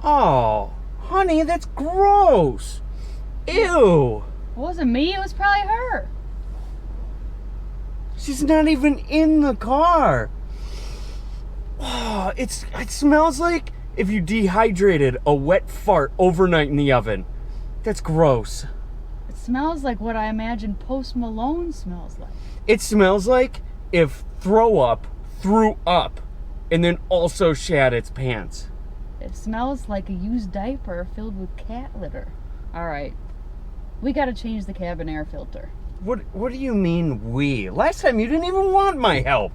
Oh, honey, that's gross. Ew. It wasn't me, it was probably her. She's not even in the car. Oh, it smells like if you dehydrated a wet fart overnight in the oven. That's gross. It smells like what I imagine Post Malone smells like. It smells like if Throw Up threw up and then also shat its pants. It smells like a used diaper filled with cat litter. All right, we gotta change the cabin air filter. What do you mean we? Last time you didn't even want my help.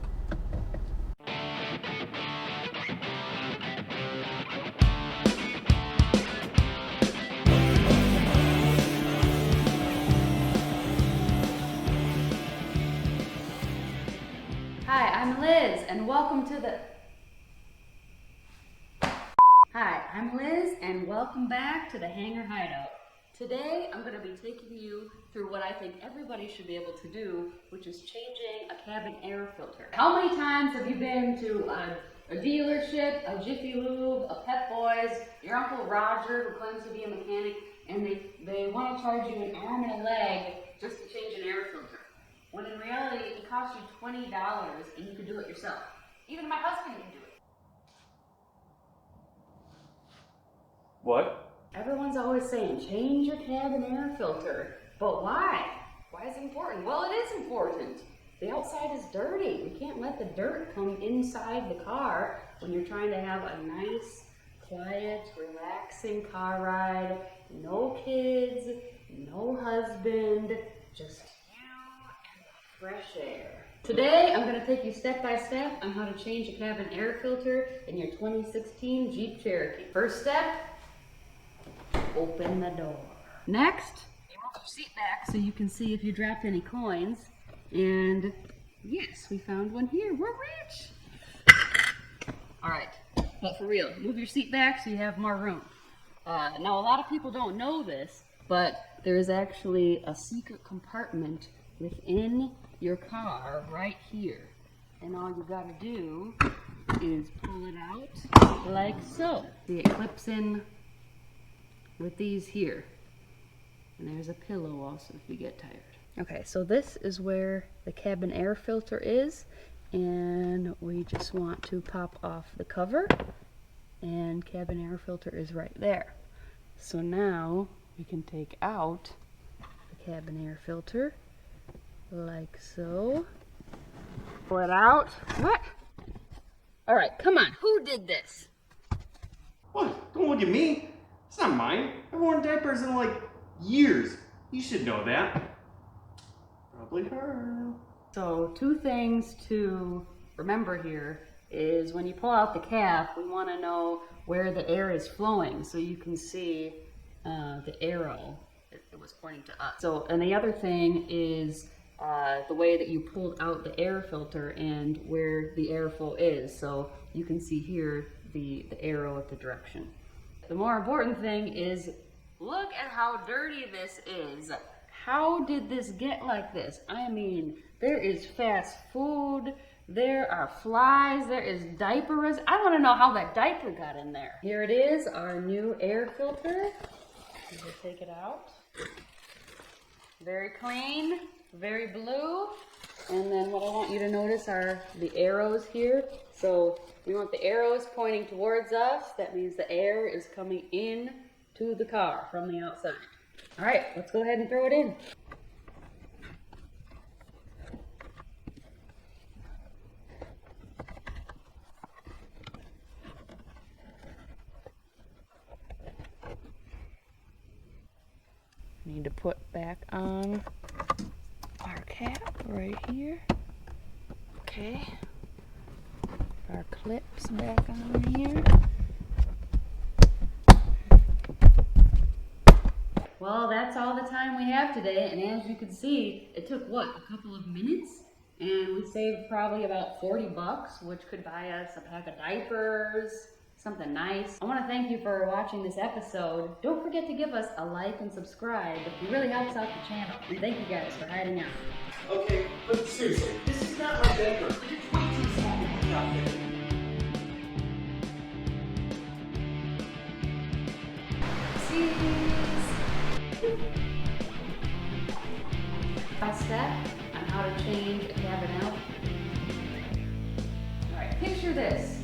Hi, I'm Liz, and welcome to the... Hi, I'm Liz, and welcome back to the Hangar Hideout. Today, I'm going to be taking you through what I think everybody should be able to do, which is changing a cabin air filter. How many times have you been to a dealership, a Jiffy Lube, a Pep Boys, your Uncle Roger, who claims to be a mechanic, and they want to charge you an arm and a leg just to change an air filter? When in reality, it costs you $20 and you can do it yourself. Even my husband can do it. What? Everyone's always saying, change your cabin air filter. But why? Why is it important? Well, it is important. The outside is dirty. We can't let the dirt come inside the car when you're trying to have a nice, quiet, relaxing car ride. No kids, no husband, just fresh air. Today, I'm going to take you step by step on how to change a cabin air filter in your 2016 Jeep Cherokee. First step, open the door. Next, you move your seat back so you can see if you dropped any coins. And yes, we found one here. We're rich. All right, but for real, move your seat back so you have more room. Now, a lot of people don't know this, but there is actually a secret compartment within your car right here, and all you gotta do is pull it out like so. See, it clips in with these here, and there's a pillow also if you get tired. Okay, so this is where the cabin air filter is, and we just want to pop off the cover, and cabin air filter is right there. So now we can take out the cabin air filter like so. Pull it out. What? All right, come on. Who did this? What? Don't look at me. It's not mine. I've worn diapers in like years. You should know that. Probably her. So, two things to remember here is when you pull out the cap, we want to know where the air is flowing so you can see the arrow. It was pointing to us. So, and the other thing is the way that you pulled out the air filter and where the airflow is. So you can see here the arrow at the direction. The more important thing is, look at how dirty this is. How did this get like this? I mean, there is fast food, there are flies, there is diapers. I want to know how that diaper got in there. Here it is, our new air filter. We'll take it out. Very clean. Very blue, and then what I want you to notice are the arrows here. So we want the arrows pointing towards us. That means the air is coming in to the car from the outside. All right, let's go ahead and throw it in. Need to put back on our cap right here. Okay. Our clips back on here. Well, that's all the time we have today, and as you can see, it took what, a couple of minutes? And we saved probably about $40, which could buy us a pack of diapers, something nice. I want to thank you for watching this episode. Don't forget to give us a like and subscribe. It really helps out the channel. And thank you guys for hiding out. Okay, but seriously, this is not my bedroom. It's way too small to put out there. A step on how to change a cabin out. All right, picture this.